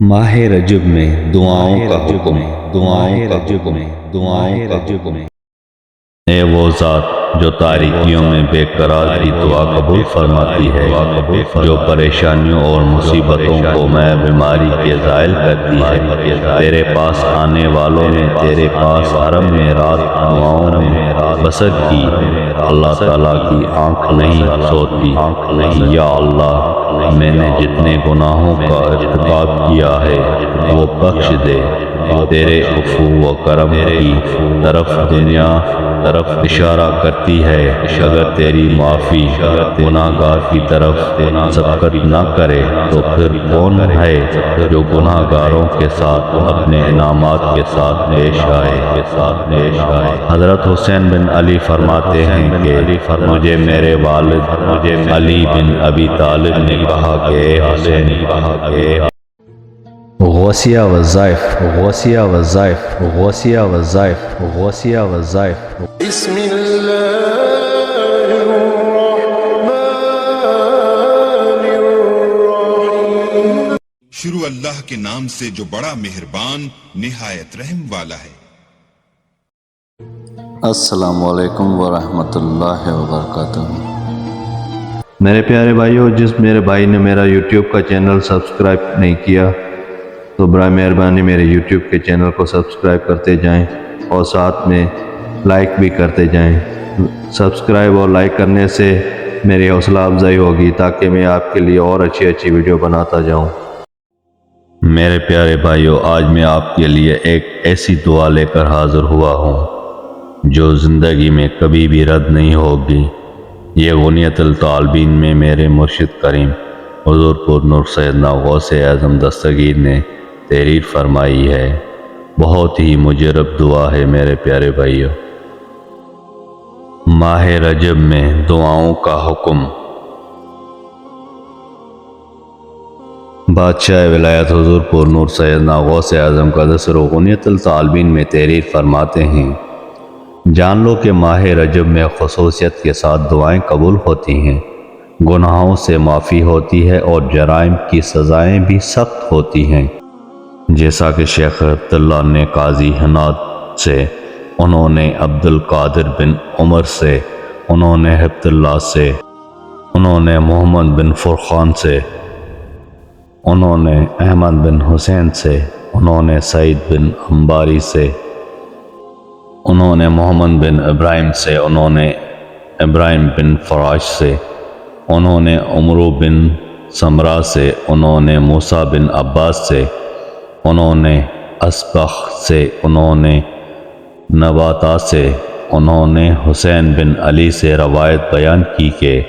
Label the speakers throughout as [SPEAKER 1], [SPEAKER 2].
[SPEAKER 1] ماہ رجب میں دعاؤں کا حکم دعاؤں کا حکم اے وہ ذات جو تاریکیوں میں بے قرار کی دعا قبول فرماتی ہے، جو پریشانیوں اور مصیبتوں کو میں بیماری کے زائل کرتی ہے، تیرے پاس آنے والوں نے تیرے پاس حرم میں رات دعاؤں میں بسر کی، اللہ تعالیٰ کی آنکھ نہیں سوتی۔ یا اللہ، میں نے جتنے گناہوں کا ارتکاب کیا ہے وہ بخش دے۔ تیرے عفو و کرم کی طرف دنیا اشارہ کرتی ہے، اگر تیری معافی گناہ گار کی طرف سبقت نہ کرے تو پھر کون ہے جو گناہ گاروں کے ساتھ اپنے انعامات کے ساتھ پیش آئے۔ حضرت حسین بن علی فرماتے ہیں کہ مجھے میرے والد علی بن ابی طالب نے کہا کہ اے حسین، غوثیہ وظائف
[SPEAKER 2] بسم اللہ الرحمن الرحیم۔
[SPEAKER 3] شروع اللہ کے نام سے جو بڑا مہربان نہایت رحم والا ہے۔
[SPEAKER 4] السلام علیکم ورحمۃ اللہ وبرکاتہ۔
[SPEAKER 5] میرے پیارے بھائیو، جس میرے بھائی نے میرا یوٹیوب کا چینل سبسکرائب نہیں کیا تو برائے مہربانی میرے یوٹیوب کے چینل کو سبسکرائب کرتے جائیں اور ساتھ میں لائک بھی کرتے جائیں۔ سبسکرائب اور لائک کرنے سے میری حوصلہ افزائی ہوگی تاکہ میں آپ کے لیے اور اچھی ویڈیو بناتا جاؤں۔
[SPEAKER 1] میرے پیارے بھائیو، آج میں آپ کے لیے ایک ایسی دعا لے کر حاضر ہوا ہوں جو زندگی میں کبھی بھی رد نہیں ہوگی۔ یہ غنیت الطالبین میں میرے مرشد کریم حضور پر نور سیدنا غوث اعظم دستگیر نے تحریر فرمائی ہے۔ بہت ہی مجرب دعا ہے میرے پیارے بھائیو۔ ماہ رجب میں دعاؤں کا حکم۔ بادشاہ ولایت حضور پر نور سیدنا غوث اعظم کا دسر و غنیت الطالبین میں تحریر فرماتے ہیں، جان لو کہ ماہ رجب میں خصوصیت کے ساتھ دعائیں قبول ہوتی ہیں، گناہوں سے معافی ہوتی ہے اور جرائم کی سزائیں بھی سخت ہوتی ہیں۔ جیسا کہ شیخ عبداللہ نے قاضی حناد سے، انہوں نے عبد القادر بن عمر سے، انہوں نے حبت اللہ سے، انہوں نے محمد بن فرقان سے، انہوں نے احمد بن حسین سے، انہوں نے سعید بن انباری سے، انہوں نے محمد بن ابراہیم سے، انہوں نے ابراہیم بن فراش سے، انہوں نے عمرو بن سمرہ سے، انہوں نے موسیٰ بن عباس سے، انہوں نے اسبخ سے، انہوں نے نباتا سے، انہوں نے حسین بن علی سے روایت بیان کی کہ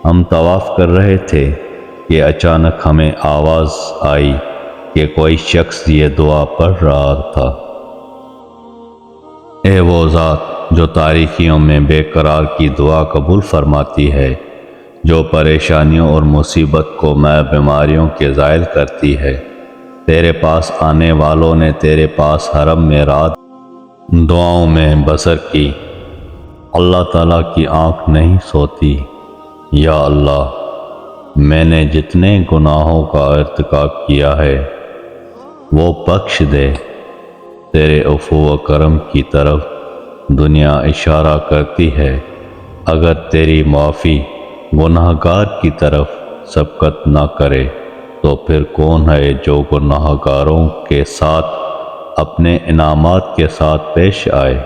[SPEAKER 1] ہم طواف کر رہے تھے کہ اچانک ہمیں آواز آئی کہ کوئی شخص یہ دعا پڑھ رہا تھا، اے وہ ذات جو تاریکیوں میں بے قرار کی دعا قبول فرماتی ہے، جو پریشانیوں اور مصیبت کو میں بیماریوں کے زائل کرتی ہے، تیرے پاس آنے والوں نے تیرے پاس حرم میں رات دعاؤں میں بسر کی، اللہ تعالیٰ کی آنکھ نہیں سوتی۔ یا اللہ، میں نے جتنے گناہوں کا ارتکاب کیا ہے وہ بخش دے۔ تیرے عفو و کرم کی طرف دنیا اشارہ کرتی ہے، اگر تیری معافی گناہ گار کی طرف سبقت نہ کرے تو پھر کون ہے جو گناہ گاروں کے ساتھ اپنے انعامات کے ساتھ پیش آئے۔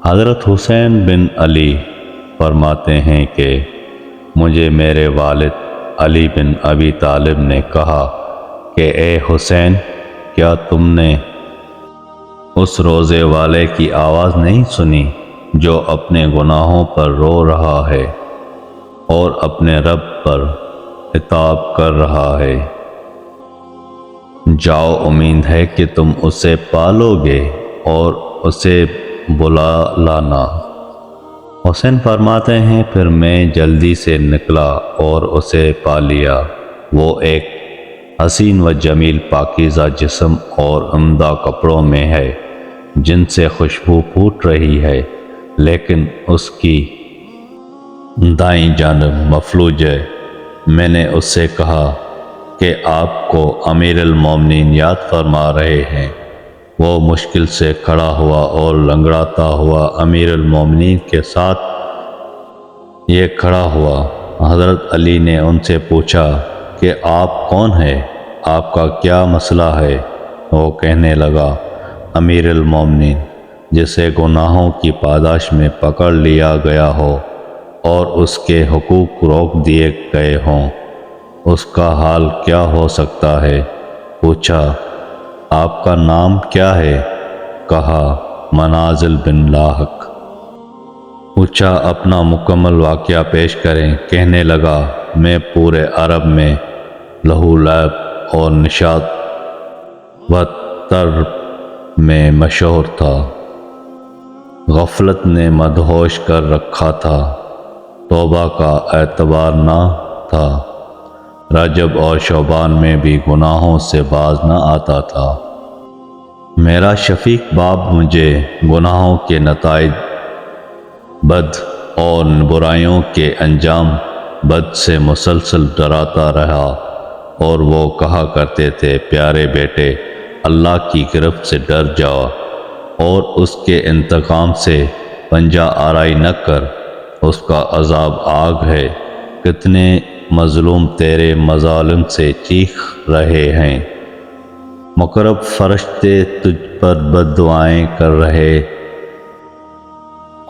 [SPEAKER 1] حضرت حسین بن علی فرماتے ہیں کہ مجھے میرے والد علی بن ابی طالب نے کہا کہ اے حسین، کیا تم نے اس روزے والے کی آواز نہیں سنی جو اپنے گناہوں پر رو رہا ہے اور اپنے رب پر عتاب کر رہا ہے؟ جاؤ، امید ہے کہ تم اسے پالو گے اور اسے بلا لانا۔ حسین فرماتے ہیں پھر میں جلدی سے نکلا اور اسے پا لیا۔ وہ ایک حسین و جمیل پاکیزہ جسم اور عمدہ کپڑوں میں ہے جن سے خوشبو پھوٹ رہی ہے، لیکن اس کی دائیں جانب مفلوج ہے۔ میں نے اس سے کہا کہ آپ کو امیر المومنین یاد فرما رہے ہیں۔ وہ مشکل سے کھڑا ہوا اور لنگڑاتا ہوا امیر المومنین کے ساتھ یہ کھڑا ہوا۔ حضرت علی نے ان سے پوچھا کہ آپ کون ہیں؟ آپ کا کیا مسئلہ ہے؟ وہ کہنے لگا، امیر المومنین جسے گناہوں کی پاداش میں پکڑ لیا گیا ہو اور اس کے حقوق روک دیے گئے ہوں، اس کا حال کیا ہو سکتا ہے؟ پوچھا، آپ کا نام کیا ہے؟ کہا، منازل بن لاحق۔ پوچھا، اپنا مکمل واقعہ پیش کریں۔ کہنے لگا، میں پورے عرب میں لہو لعب اور نشاط و طرب میں مشہور تھا۔ غفلت نے مدہوش کر رکھا تھا، توبہ کا اعتبار نہ تھا، رجب اور شعبان میں بھی گناہوں سے باز نہ آتا تھا۔ میرا شفیق باپ مجھے گناہوں کے نتائج بد اور برائیوں کے انجام بد سے مسلسل ڈراتا رہا، اور وہ کہا کرتے تھے، پیارے بیٹے، اللہ کی گرفت سے ڈر جاؤ اور اس کے انتقام سے پنجہ آرائی نہ کر، اس کا عذاب آگ ہے، کتنے مظلوم تیرے مظالم سے چیخ رہے ہیں، مقرب فرشتے تجھ پر بد دعائیں کر رہے،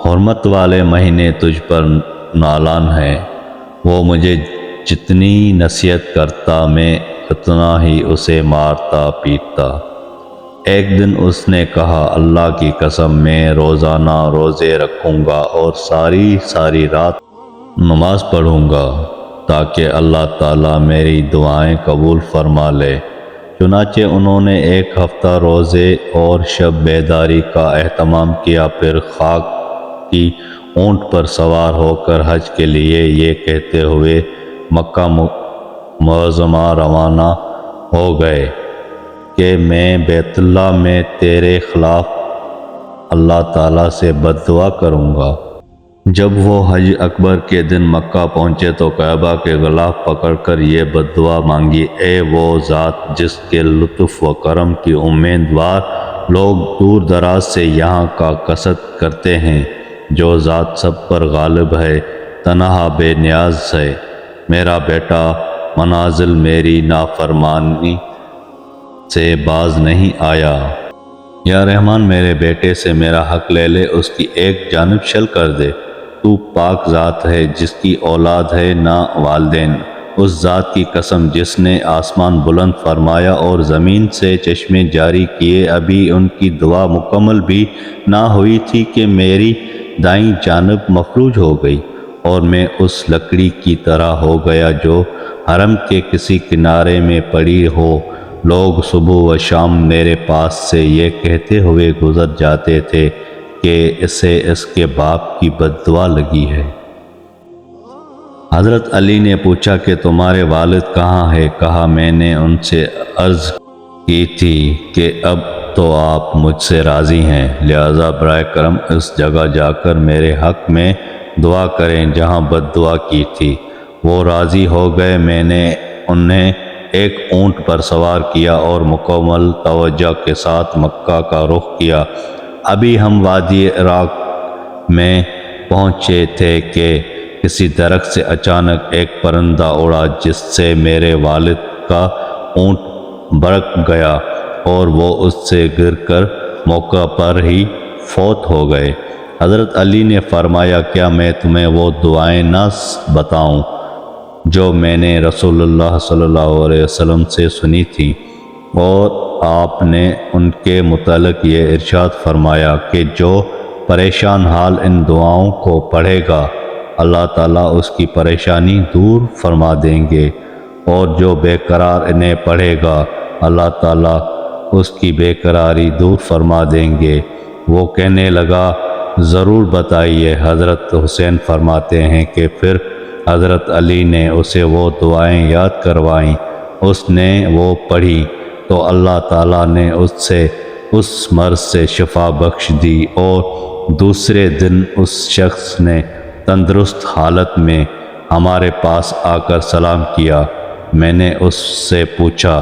[SPEAKER 1] حرمت والے مہینے تجھ پر نالان ہیں۔ وہ مجھے جتنی نصیحت کرتا میں اتنا ہی اسے مارتا پیٹتا۔ ایک دن اس نے کہا، اللہ کی قسم میں روزانہ روزے رکھوں گا اور ساری رات نماز پڑھوں گا تاکہ اللہ تعالیٰ میری دعائیں قبول فرما لے۔ چنانچہ انہوں نے ایک ہفتہ روزے اور شب بیداری کا اہتمام کیا، پھر خاک کی اونٹ پر سوار ہو کر حج کے لیے یہ کہتے ہوئے مکہ معظمہ روانہ ہو گئے کہ میں بیت اللہ میں تیرے خلاف اللہ تعالیٰ سے بد دعا کروں گا۔ جب وہ حج اکبر کے دن مکہ پہنچے تو کعبہ کے غلاف پکڑ کر یہ بد دعا مانگی، اے وہ ذات جس کے لطف و کرم کی امیدوار لوگ دور دراز سے یہاں کا قصد کرتے ہیں، جو ذات سب پر غالب ہے، تنہا بے نیاز ہے، میرا بیٹا منازل میری نافرمانی سے باز نہیں آیا، یا رحمان میرے بیٹے سے میرا حق لے لے، اس کی ایک جانب شل کر دے۔ تو پاک ذات ہے جس کی اولاد ہے نہ والدین، اس ذات کی قسم جس نے آسمان بلند فرمایا اور زمین سے چشمے جاری کیے، ابھی ان کی دعا مکمل بھی نہ ہوئی تھی کہ میری دائیں جانب مفلوج ہو گئی اور میں اس لکڑی کی طرح ہو گیا جو حرم کے کسی کنارے میں پڑی ہو۔ لوگ صبح و شام میرے پاس سے یہ کہتے ہوئے گزر جاتے تھے کہ اسے اس کے باپ کی بد دعا لگی ہے۔ حضرت علی نے پوچھا کہ تمہارے والد کہاں ہے؟ کہا، میں نے ان سے عرض کی تھی کہ اب تو آپ مجھ سے راضی ہیں، لہذا برائے کرم اس جگہ جا کر میرے حق میں دعا کریں جہاں بد دعا کی تھی۔ وہ راضی ہو گئے۔ میں نے انہیں ایک اونٹ پر سوار کیا اور مکمل توجہ کے ساتھ مکہ کا رخ کیا۔ ابھی ہم وادی عراق میں پہنچے تھے کہ کسی درخت سے اچانک ایک پرندہ اڑا جس سے میرے والد کا اونٹ برک گیا اور وہ اس سے گر کر موقع پر ہی فوت ہو گئے۔ حضرت علی نے فرمایا، کیا میں تمہیں وہ دعائیں نہ بتاؤں جو میں نے رسول اللہ صلی اللہ علیہ وسلم سے سنی تھی؟ اور آپ نے ان کے متعلق یہ ارشاد فرمایا کہ جو پریشان حال ان دعاؤں کو پڑھے گا اللہ تعالیٰ اس کی پریشانی دور فرما دیں گے، اور جو بے قرار انہیں پڑھے گا اللہ تعالیٰ اس کی بے قراری دور فرما دیں گے۔ وہ کہنے لگا، ضرور بتائیے۔ حضرت حسین فرماتے ہیں کہ پھر حضرت علی نے اسے وہ دعائیں یاد کروائیں، اس نے وہ پڑھی تو اللہ تعالیٰ نے اس سے اس مرض سے شفا بخش دی، اور دوسرے دن اس شخص نے تندرست حالت میں ہمارے پاس آ کر سلام کیا میں نے اس سے پوچھا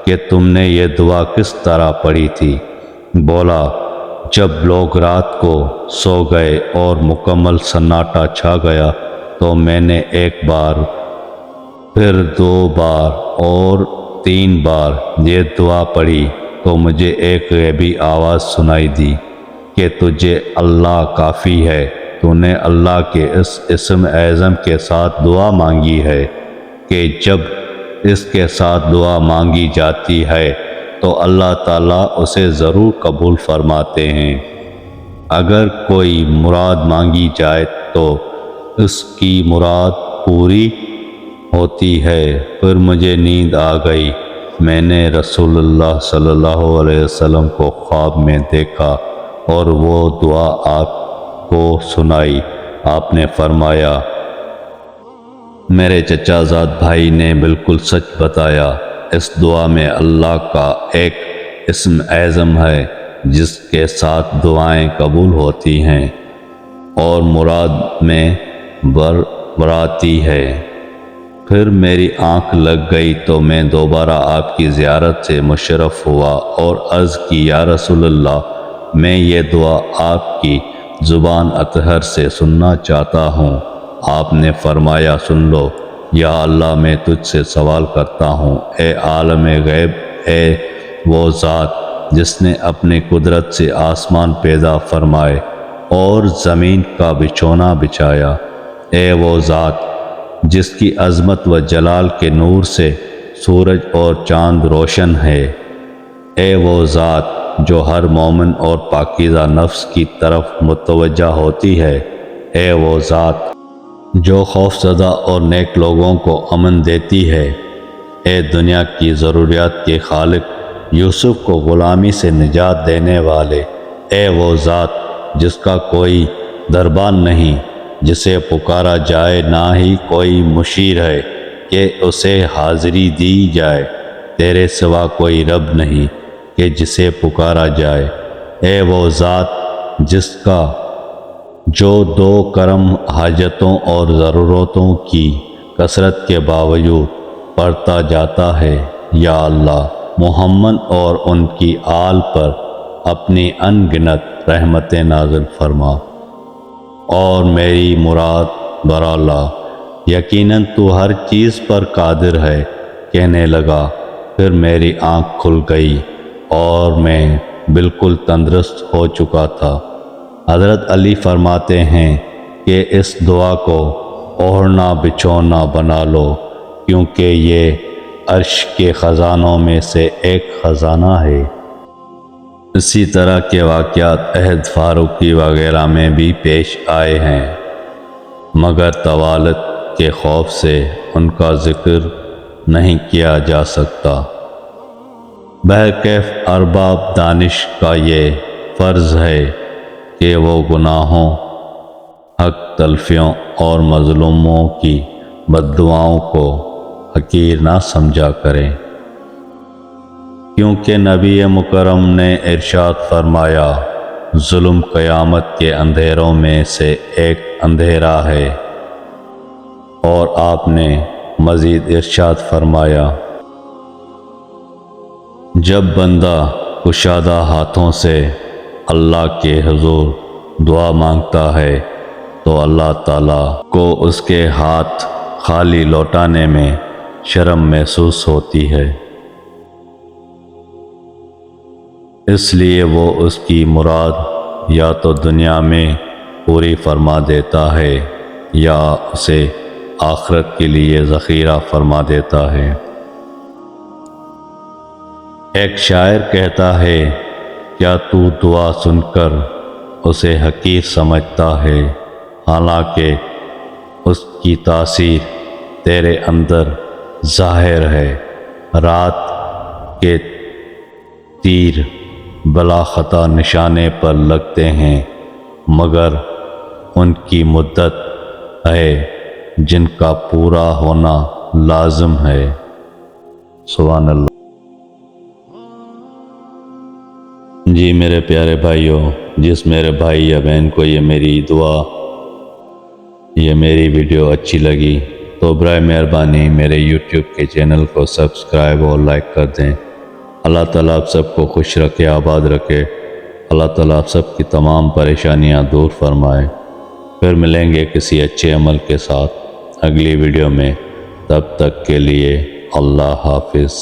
[SPEAKER 1] کہ تم نے یہ دعا کس طرح پڑھی تھی؟ بولا، جب لوگ رات کو سو گئے اور مکمل سناٹا چھا گیا تو میں نے ایک بار، پھر 2 بار اور 3 بار یہ دعا پڑھی تو مجھے ایک غیبی آواز سنائی دی کہ تجھے اللہ کافی ہے، تو نے اللہ کے اس اسم اعظم کے ساتھ دعا مانگی ہے کہ جب اس کے ساتھ دعا مانگی جاتی ہے تو اللہ تعالیٰ اسے ضرور قبول فرماتے ہیں۔ اگر کوئی مراد مانگی جائے تو اس کی مراد پوری ہوتی ہے۔ پھر مجھے نیند آ گئی، میں نے رسول اللہ صلی اللہ علیہ وسلم کو خواب میں دیکھا اور وہ دعا آپ کو سنائی۔ آپ نے فرمایا، میرے چچا زاد بھائی نے بالکل سچ بتایا، اس دعا میں اللہ کا ایک اسم اعظم ہے جس کے ساتھ دعائیں قبول ہوتی ہیں اور مراد میں براتی ہے۔ پھر میری آنکھ لگ گئی تو میں دوبارہ آپ کی زیارت سے مشرف ہوا اور عرض کی، یا رسول اللہ، میں یہ دعا آپ کی زبان اطہر سے سننا چاہتا ہوں۔ آپ نے فرمایا، سن لو، یا اللہ میں تجھ سے سوال کرتا ہوں، اے عالم غیب، اے وہ ذات جس نے اپنی قدرت سے آسمان پیدا فرمائے اور زمین کا بچھونا بچھایا، اے وہ ذات جس کی عظمت و جلال کے نور سے سورج اور چاند روشن ہے، اے وہ ذات جو ہر مومن اور پاکیزہ نفس کی طرف متوجہ ہوتی ہے، اے وہ ذات جو خوف زدہ اور نیک لوگوں کو امن دیتی ہے، اے دنیا کی ضروریات کے خالق، یوسف کو غلامی سے نجات دینے والے، اے وہ ذات جس کا کوئی دربان نہیں، جسے پکارا جائے، نہ ہی کوئی مشیر ہے کہ اسے حاضری دی جائے، تیرے سوا کوئی رب نہیں کہ جسے پکارا جائے، اے وہ ذات جس کا جو 2 کرم حاجتوں اور ضرورتوں کی کثرت کے باوجود بڑھتا جاتا ہے، یا اللہ محمد اور ان کی آل پر اپنی ان گنت رحمتیں نازل فرما اور میری مراد برا لا، یقیناً تو ہر چیز پر قادر ہے، کہنے لگا۔ پھر میری آنکھ کھل گئی اور میں بالکل تندرست ہو چکا تھا۔ حضرت علی فرماتے ہیں کہ اس دعا کو اوڑھنا بچھونا بنا لو، کیونکہ یہ عرش کے خزانوں میں سے ایک خزانہ ہے۔ اسی طرح کے واقعات عہد فاروقی وغیرہ میں بھی پیش آئے ہیں، مگر طوالت کے خوف سے ان کا ذکر نہیں کیا جا سکتا۔ بہرکیف ارباب دانش کا یہ فرض ہے کہ وہ گناہوں، حق تلفیوں اور مظلوموں کی بددعاؤں کو حقیر نہ سمجھا کریں، کیونکہ نبی مکرم نے ارشاد فرمایا، ظلم قیامت کے اندھیروں میں سے ایک اندھیرا ہے، اور آپ نے مزید ارشاد فرمایا، جب بندہ کشادہ ہاتھوں سے اللہ کے حضور دعا مانگتا ہے تو اللہ تعالیٰ کو اس کے ہاتھ خالی لوٹانے میں شرم محسوس ہوتی ہے، اس لیے وہ اس کی مراد یا تو دنیا میں پوری فرما دیتا ہے یا اسے آخرت کے لیے ذخیرہ فرما دیتا ہے۔ ایک شاعر کہتا ہے، کیا تو دعا سن کر اسے حقیر سمجھتا ہے، حالانکہ اس کی تاثیر تیرے اندر ظاہر ہے۔ رات کے تیر بلا خطا نشانے پر لگتے ہیں، مگر ان کی مدت ہے جن کا پورا ہونا لازم ہے۔ سبحان اللہ۔ جی میرے پیارے بھائیوں، جس میرے بھائی یا بہن کو یہ میری دعا، یہ میری ویڈیو اچھی لگی تو برائے مہربانی میرے یوٹیوب کے چینل کو سبسکرائب اور لائک کر دیں۔ اللہ تعالیٰ آپ سب کو خوش رکھے، آباد رکھے۔ اللہ تعالیٰ آپ سب کی تمام پریشانیاں دور فرمائے۔ پھر ملیں گے کسی اچھے عمل کے ساتھ اگلی ویڈیو میں، تب تک کے لیے اللہ حافظ۔